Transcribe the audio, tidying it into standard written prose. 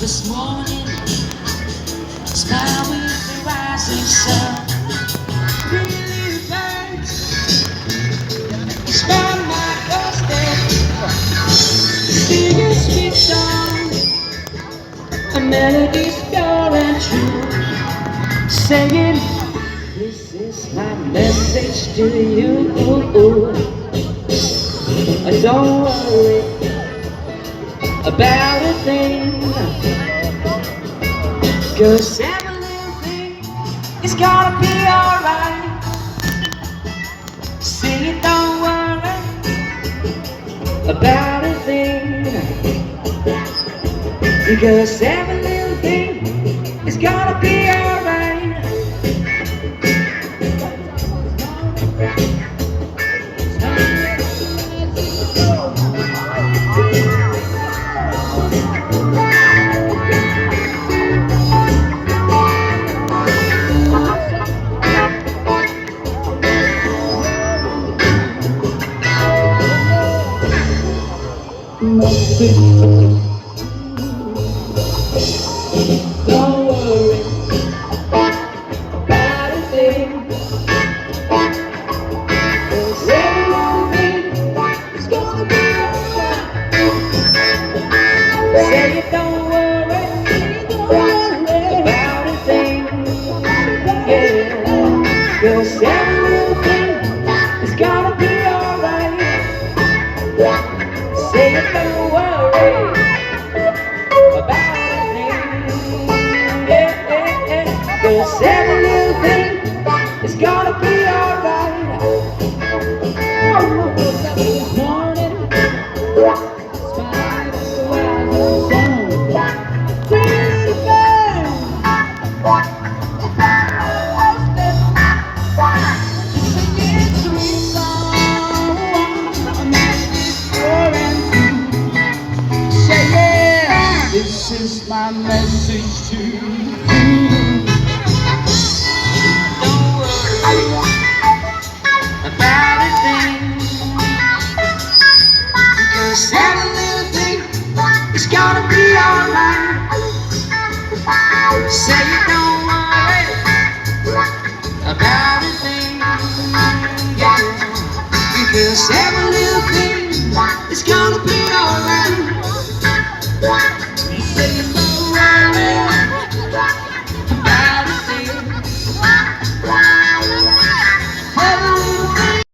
this morning, smile with the rising sun. Really burns, smile my doorstep, sing a sweet song, a melody's pure and true, singing, this is my message to you. Don't worry about a thing, 'cause every little thing is gonna be alright. Sing it, don't worry about a thing, because every little thing is gonna be alright. Don't worry about a thing, 'cause everything is gonna be alright. Say it, don't worry about a thing, yeah, 'cause everything is gonna be alright. Say it, don't worry about a thing, yeah, 'cause every little thing is gonna be alright. This morning, smile with the rising sun. Really burn, singing sweet song, a melody's pure and true. Say yeah, this is my message to you. Don't worry about a thing, because every little thing is gonna be alright. Say